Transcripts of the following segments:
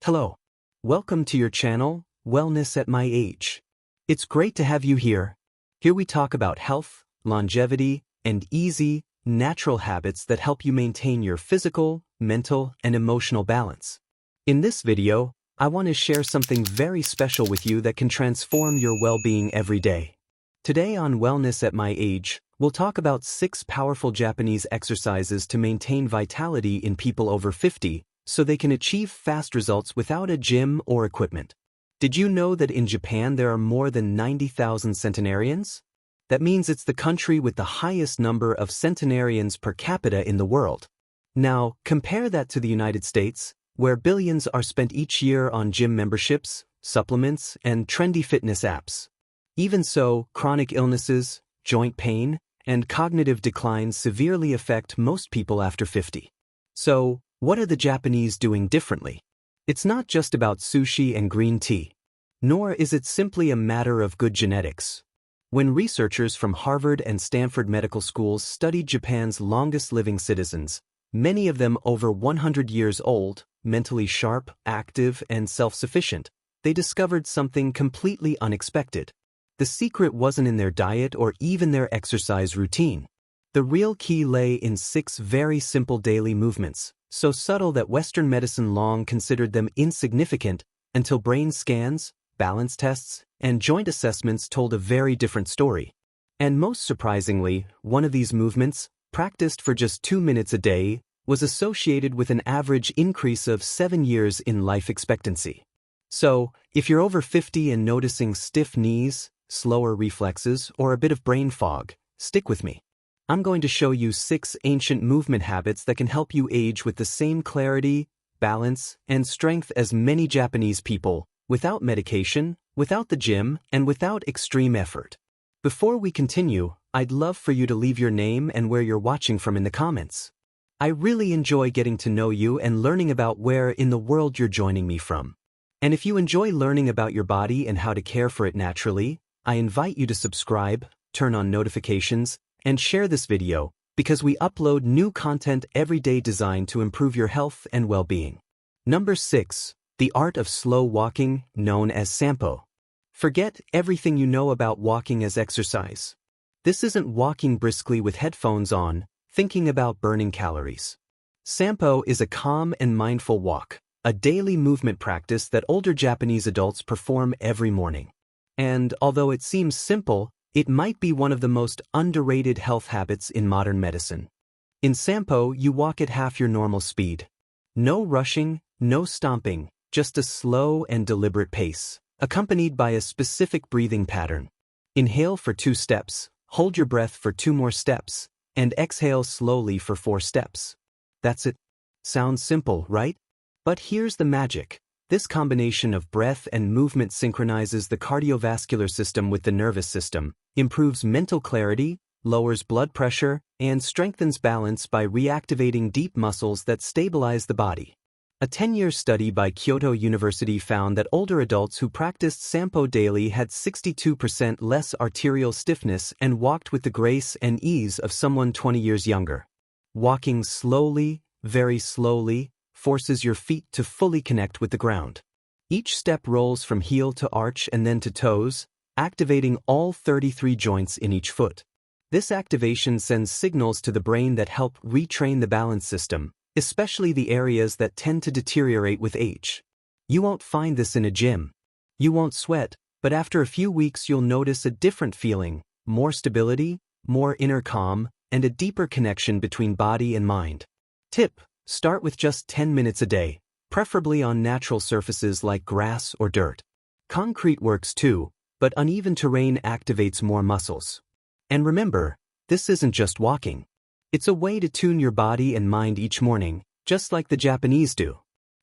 Hello. Welcome to your channel, Wellness at My Age. It's great to have you here. Here we talk about health, longevity, and easy, natural habits that help you maintain your physical, mental, and emotional balance. In this video, I want to share something very special with you that can transform your well-being every day. Today on Wellness at My Age, we'll talk about 6 powerful Japanese exercises to maintain vitality in people over 50, so they can achieve fast results without a gym or equipment. Did you know that in Japan there are more than 90,000 centenarians? That means it's the country with the highest number of centenarians per capita in the world. Now, compare that to the United States, where billions are spent each year on gym memberships, supplements, and trendy fitness apps. Even so, chronic illnesses, joint pain, and cognitive decline severely affect most people after 50. So, what are the Japanese doing differently? It's not just about sushi and green tea. Nor is it simply a matter of good genetics. When researchers from Harvard and Stanford medical schools studied Japan's longest-living citizens, many of them over 100 years old, mentally sharp, active, and self-sufficient, they discovered something completely unexpected. The secret wasn't in their diet or even their exercise routine. The real key lay in 6 very simple daily movements, so subtle that Western medicine long considered them insignificant until brain scans, balance tests, and joint assessments told a very different story. And most surprisingly, one of these movements, practiced for just 2 minutes a day, was associated with an average increase of 7 years in life expectancy. So, if you're over 50 and noticing stiff knees, slower reflexes, or a bit of brain fog, stick with me. I'm going to show you 6 ancient movement habits that can help you age with the same clarity, balance, and strength as many Japanese people, without medication, without the gym, and without extreme effort. Before we continue, I'd love for you to leave your name and where you're watching from in the comments. I really enjoy getting to know you and learning about where in the world you're joining me from. And if you enjoy learning about your body and how to care for it naturally, I invite you to subscribe, turn on notifications, and share this video, because we upload new content every day designed to improve your health and well-being. Number 6. The art of slow walking, known as sampo. Forget everything you know about walking as exercise. This isn't walking briskly with headphones on, thinking about burning calories. Sampo is a calm and mindful walk, a daily movement practice that older Japanese adults perform every morning. And although it seems simple, it might be one of the most underrated health habits in modern medicine. In sampo, you walk at half your normal speed. No rushing, no stomping, just a slow and deliberate pace, accompanied by a specific breathing pattern. Inhale for 2 steps, hold your breath for 2 more steps, and exhale slowly for 4 steps. That's it. Sounds simple, right? But here's the magic. This combination of breath and movement synchronizes the cardiovascular system with the nervous system, improves mental clarity, lowers blood pressure, and strengthens balance by reactivating deep muscles that stabilize the body. A 10-year study by Kyoto University found that older adults who practiced sampo daily had 62% less arterial stiffness and walked with the grace and ease of someone 20 years younger. Walking slowly, very slowly, forces your feet to fully connect with the ground. Each step rolls from heel to arch and then to toes, activating all 33 joints in each foot. This activation sends signals to the brain that help retrain the balance system, especially the areas that tend to deteriorate with age. You won't find this in a gym. You won't sweat, but after a few weeks you'll notice a different feeling, more stability, more inner calm, and a deeper connection between body and mind. Tip: start with just 10 minutes a day, preferably on natural surfaces like grass or dirt. Concrete works too, but uneven terrain activates more muscles. And remember, this isn't just walking. It's a way to tune your body and mind each morning, just like the Japanese do.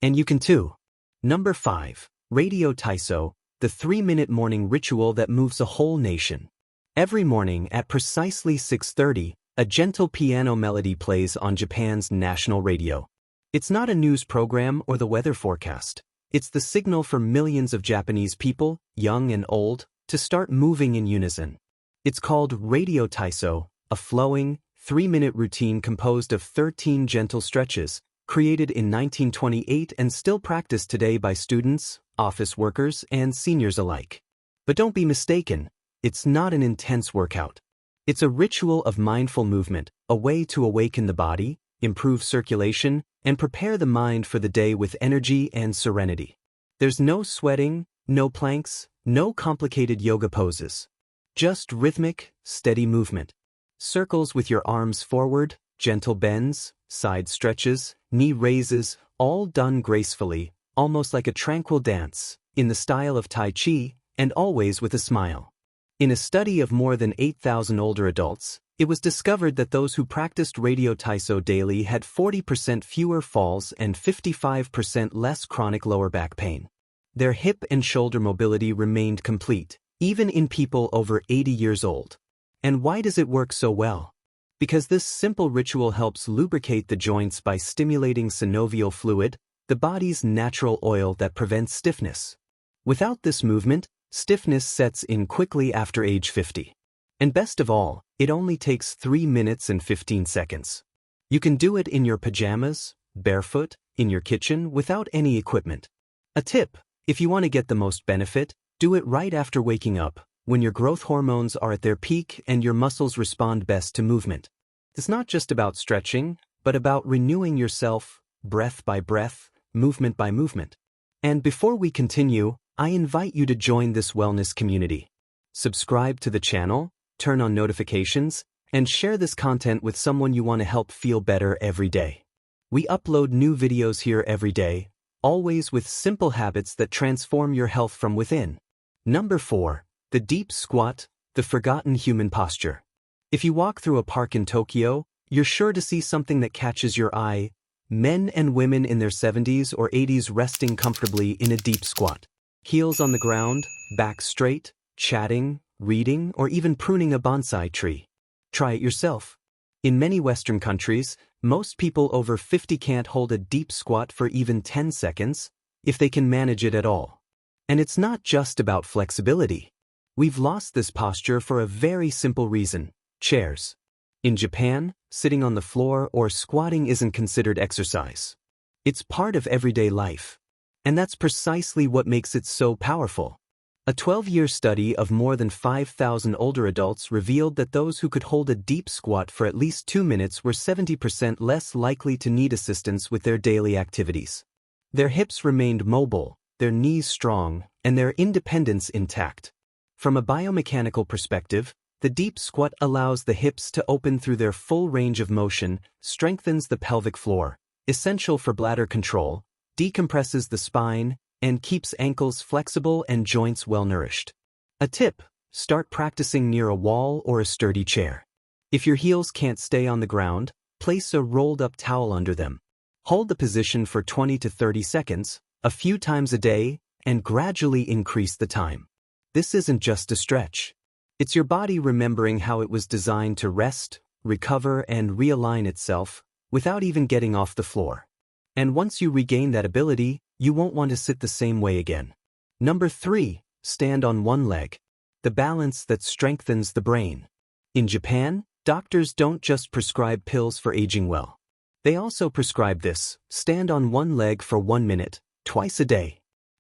And you can too. Number 5. Radio Taiso, the 3-minute morning ritual that moves a whole nation. Every morning at precisely 6:30, a gentle piano melody plays on Japan's national radio. It's not a news program or the weather forecast. It's the signal for millions of Japanese people, young and old, to start moving in unison. It's called Radio Taiso, a flowing, 3-minute routine composed of 13 gentle stretches, created in 1928 and still practiced today by students, office workers, and seniors alike. But don't be mistaken, it's not an intense workout. It's a ritual of mindful movement, a way to awaken the body, improve circulation, and prepare the mind for the day with energy and serenity. There's no sweating, no planks, no complicated yoga poses. Just rhythmic, steady movement. Circles with your arms forward, gentle bends, side stretches, knee raises, all done gracefully, almost like a tranquil dance, in the style of Tai Chi, and always with a smile. In a study of more than 8,000 older adults, it was discovered that those who practiced Radio Taiso daily had 40% fewer falls and 55% less chronic lower back pain. Their hip and shoulder mobility remained complete, even in people over 80 years old. And why does it work so well? Because this simple ritual helps lubricate the joints by stimulating synovial fluid, the body's natural oil that prevents stiffness. Without this movement, stiffness sets in quickly after age 50. And best of all, it only takes 3 minutes and 15 seconds. You can do it in your pajamas, barefoot, in your kitchen, without any equipment. A tip: if you want to get the most benefit, do it right after waking up, when your growth hormones are at their peak and your muscles respond best to movement. It's not just about stretching, but about renewing yourself, breath by breath, movement by movement. And before we continue, I invite you to join this wellness community. Subscribe to the channel, turn on notifications, and share this content with someone you want to help feel better every day. We upload new videos here every day, always with simple habits that transform your health from within. Number 4. The deep squat, the forgotten human posture. If you walk through a park in Tokyo, you're sure to see something that catches your eye: men and women in their 70s or 80s resting comfortably in a deep squat. Heels on the ground, back straight, chatting, reading, or even pruning a bonsai tree. Try it yourself. In many Western countries, most people over 50 can't hold a deep squat for even 10 seconds, if they can manage it at all. And it's not just about flexibility. We've lost this posture for a very simple reason: chairs. In Japan, sitting on the floor or squatting isn't considered exercise. It's part of everyday life. And that's precisely what makes it so powerful. A 12-year study of more than 5,000 older adults revealed that those who could hold a deep squat for at least 2 minutes were 70% less likely to need assistance with their daily activities. Their hips remained mobile, their knees strong, and their independence intact. From a biomechanical perspective, the deep squat allows the hips to open through their full range of motion, strengthens the pelvic floor, essential for bladder control, decompresses the spine, and keeps ankles flexible and joints well-nourished. A tip: start practicing near a wall or a sturdy chair. If your heels can't stay on the ground, place a rolled-up towel under them. Hold the position for 20 to 30 seconds, a few times a day, and gradually increase the time. This isn't just a stretch. It's your body remembering how it was designed to rest, recover, and realign itself, without even getting off the floor. And once you regain that ability, you won't want to sit the same way again. Number 3. Stand on one leg. The balance that strengthens the brain. In Japan, doctors don't just prescribe pills for aging well. They also prescribe this: stand on one leg for 1 minute, twice a day.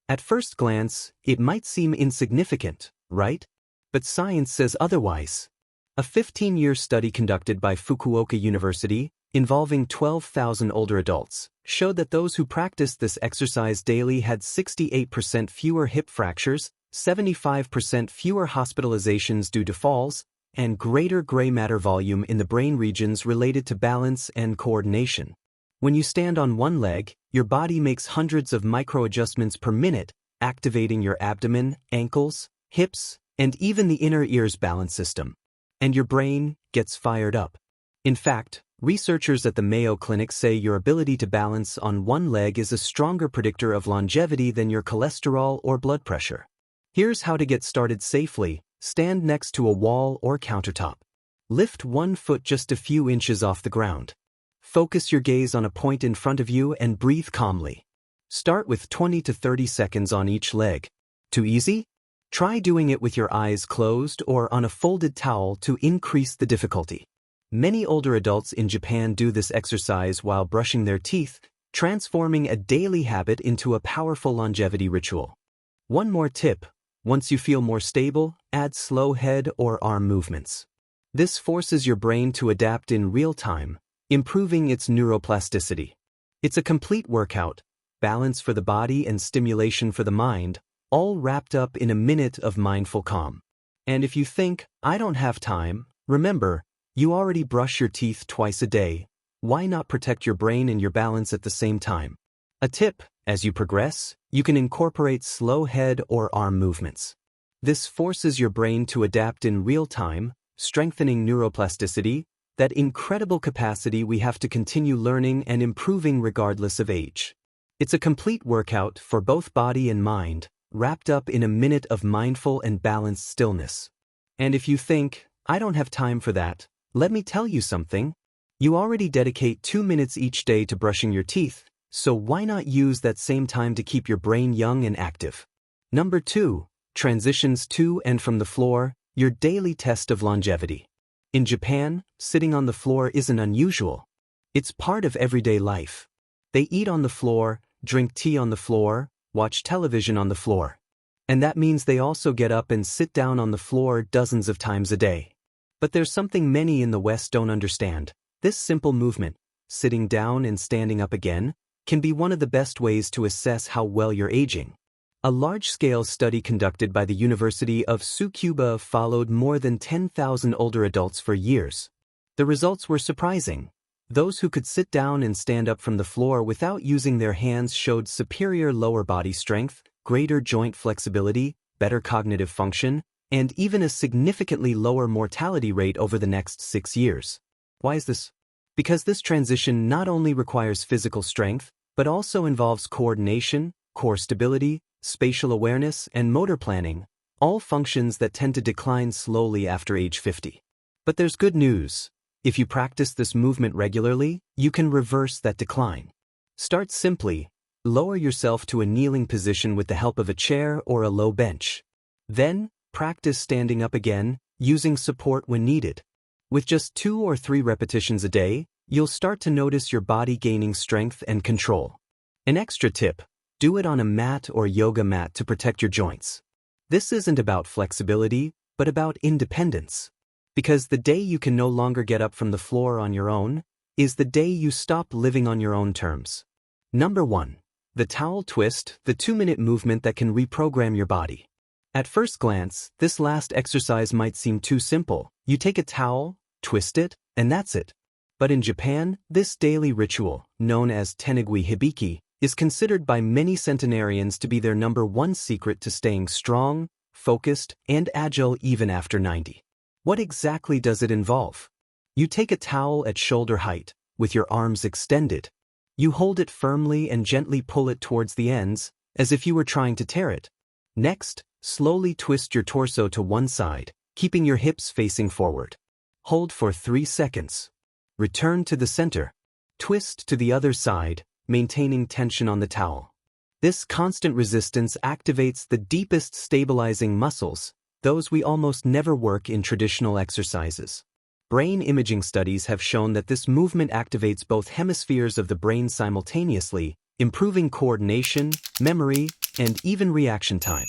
At first glance, it might seem insignificant, right? But science says otherwise. A 15-year study conducted by Fukuoka University, involving 12,000 older adults, showed that those who practiced this exercise daily had 68% fewer hip fractures, 75% fewer hospitalizations due to falls, and greater gray matter volume in the brain regions related to balance and coordination. When you stand on one leg, your body makes hundreds of micro-adjustments per minute, activating your abdomen, ankles, hips, and even the inner ear's balance system. And your brain gets fired up. In fact, researchers at the Mayo Clinic say your ability to balance on one leg is a stronger predictor of longevity than your cholesterol or blood pressure. Here's how to get started safely. Stand next to a wall or countertop. Lift one foot just a few inches off the ground. Focus your gaze on a point in front of you and breathe calmly. Start with 20 to 30 seconds on each leg. Too easy? Try doing it with your eyes closed or on a folded towel to increase the difficulty. Many older adults in Japan do this exercise while brushing their teeth, transforming a daily habit into a powerful longevity ritual. One more tip: once you feel more stable, add slow head or arm movements. This forces your brain to adapt in real time, improving its neuroplasticity. It's a complete workout, balance for the body and stimulation for the mind, all wrapped up in a minute of mindful calm. And if you think, "I don't have time," remember, you already brush your teeth twice a day. Why not protect your brain and your balance at the same time? A tip: as you progress, you can incorporate slow head or arm movements. This forces your brain to adapt in real time, strengthening neuroplasticity, that incredible capacity we have to continue learning and improving regardless of age. It's a complete workout for both body and mind, wrapped up in a minute of mindful and balanced stillness. And if you think, "I don't have time for that," let me tell you something. You already dedicate 2 minutes each day to brushing your teeth, so why not use that same time to keep your brain young and active? Number 2. Transitions to and from the floor, your daily test of longevity. In Japan, sitting on the floor isn't unusual. It's part of everyday life. They eat on the floor, drink tea on the floor, watch television on the floor. And that means they also get up and sit down on the floor dozens of times a day. But there's something many in the West don't understand. This simple movement, sitting down and standing up again, can be one of the best ways to assess how well you're aging. A large-scale study conducted by the University of Tsukuba followed more than 10,000 older adults for years. The results were surprising. Those who could sit down and stand up from the floor without using their hands showed superior lower body strength, greater joint flexibility, better cognitive function, and even a significantly lower mortality rate over the next 6 years. Why is this? Because this transition not only requires physical strength, but also involves coordination, core stability, spatial awareness, and motor planning, all functions that tend to decline slowly after age 50. But there's good news. If you practice this movement regularly, you can reverse that decline. Start simply. Lower yourself to a kneeling position with the help of a chair or a low bench. Then, practice standing up again, using support when needed. With just 2 or 3 repetitions a day, you'll start to notice your body gaining strength and control. An extra tip: do it on a mat or yoga mat to protect your joints. This isn't about flexibility, but about independence. Because the day you can no longer get up from the floor on your own is the day you stop living on your own terms. Number 1. The towel twist, the 2-minute movement that can reprogram your body. At first glance, this last exercise might seem too simple. You take a towel, twist it, and that's it. But in Japan, this daily ritual, known as tenugui hibiki, is considered by many centenarians to be their number 1 secret to staying strong, focused, and agile even after 90. What exactly does it involve? You take a towel at shoulder height, with your arms extended. You hold it firmly and gently pull it towards the ends, as if you were trying to tear it. Next, slowly twist your torso to one side, keeping your hips facing forward. Hold for 3 seconds. Return to the center. Twist to the other side, maintaining tension on the towel. This constant resistance activates the deepest stabilizing muscles, those we almost never work in traditional exercises. Brain imaging studies have shown that this movement activates both hemispheres of the brain simultaneously, improving coordination, memory, and even reaction time.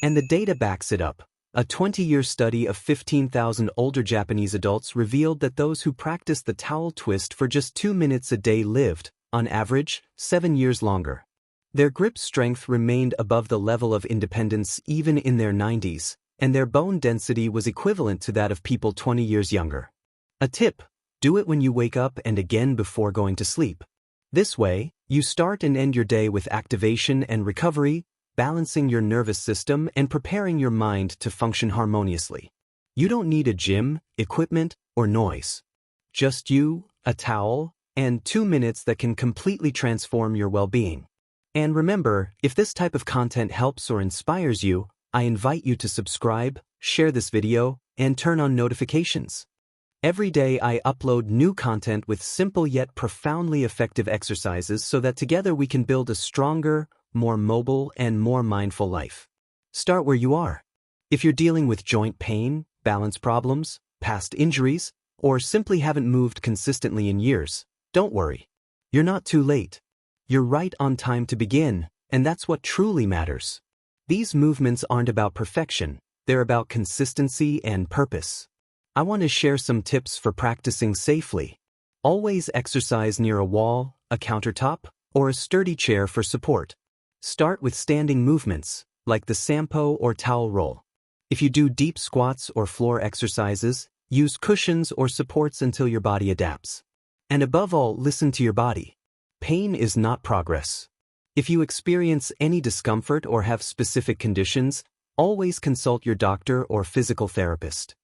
And the data backs it up. A 20-year study of 15,000 older Japanese adults revealed that those who practiced the towel twist for just 2 minutes a day lived, on average, 7 years longer. Their grip strength remained above the level of independence even in their 90s, and their bone density was equivalent to that of people 20 years younger. A tip: do it when you wake up and again before going to sleep. This way, you start and end your day with activation and recovery, balancing your nervous system and preparing your mind to function harmoniously. You don't need a gym, equipment, or noise. Just you, a towel, and 2 minutes that can completely transform your well-being. And remember, if this type of content helps or inspires you, I invite you to subscribe, share this video, and turn on notifications. Every day I upload new content with simple yet profoundly effective exercises so that together we can build a stronger, more mobile, and more mindful life. Start where you are. If you're dealing with joint pain, balance problems, past injuries, or simply haven't moved consistently in years, don't worry. You're not too late. You're right on time to begin, and that's what truly matters. These movements aren't about perfection, they're about consistency and purpose. I want to share some tips for practicing safely. Always exercise near a wall, a countertop, or a sturdy chair for support. Start with standing movements, like the sampo or towel roll. If you do deep squats or floor exercises, use cushions or supports until your body adapts. And above all, listen to your body. Pain is not progress. If you experience any discomfort or have specific conditions, always consult your doctor or physical therapist.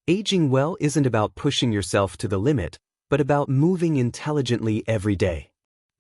Aging well isn't about pushing yourself to the limit, but about moving intelligently every day.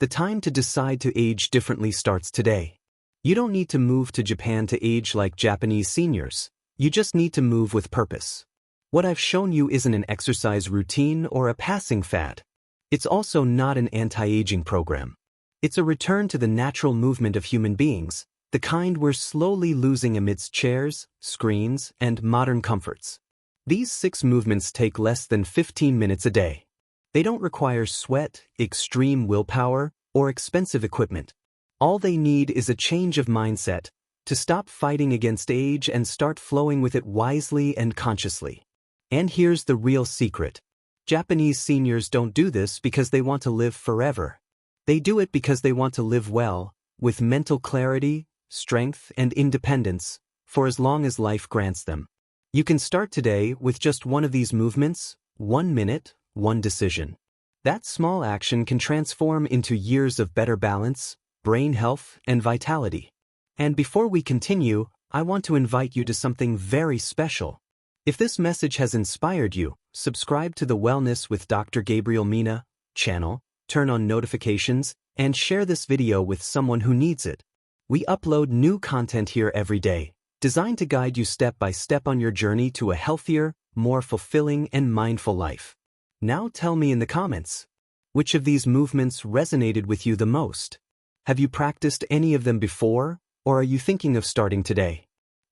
The time to decide to age differently starts today. You don't need to move to Japan to age like Japanese seniors. You just need to move with purpose. What I've shown you isn't an exercise routine or a passing fad. It's also not an anti-aging program. It's a return to the natural movement of human beings, the kind we're slowly losing amidst chairs, screens, and modern comforts. These 6 movements take less than 15 minutes a day. They don't require sweat, extreme willpower, or expensive equipment. All they need is a change of mindset, to stop fighting against age and start flowing with it wisely and consciously. And here's the real secret. Japanese seniors don't do this because they want to live forever. They do it because they want to live well, with mental clarity, strength, and independence, for as long as life grants them. You can start today with just one of these movements, 1 minute, 1 decision. That small action can transform into years of better balance, brain health, and vitality. And before we continue, I want to invite you to something very special. If this message has inspired you, subscribe to the Wellness with Dr. Gabriel Mina channel, turn on notifications, and share this video with someone who needs it. We upload new content here every day, designed to guide you step by step on your journey to a healthier, more fulfilling, and mindful life. Now tell me in the comments, which of these movements resonated with you the most? Have you practiced any of them before, or are you thinking of starting today?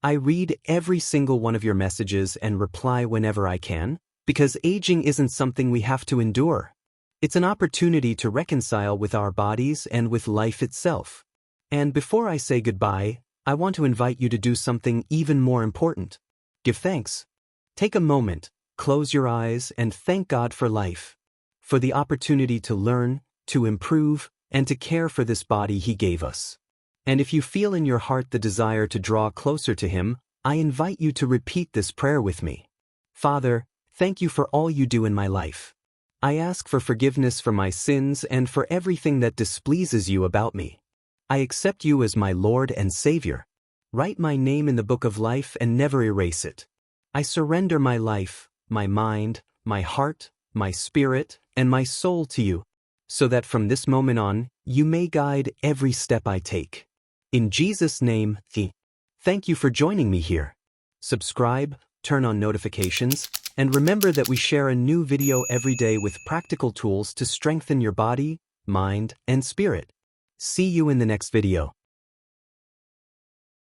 I read every single one of your messages and reply whenever I can, because aging isn't something we have to endure. It's an opportunity to reconcile with our bodies and with life itself. And before I say goodbye, I want to invite you to do something even more important. Give thanks. Take a moment, close your eyes, and thank God for life, for the opportunity to learn, to improve, and to care for this body He gave us. And if you feel in your heart the desire to draw closer to Him, I invite you to repeat this prayer with me. Father, thank you for all you do in my life. I ask for forgiveness for my sins and for everything that displeases you about me. I accept you as my Lord and Savior. Write my name in the book of life and never erase it. I surrender my life, my mind, my heart, my spirit, and my soul to you, so that from this moment on, you may guide every step I take. In Jesus' name, thank you for joining me here. Subscribe, turn on notifications, and remember that we share a new video every day with practical tools to strengthen your body, mind, and spirit. See you in the next video.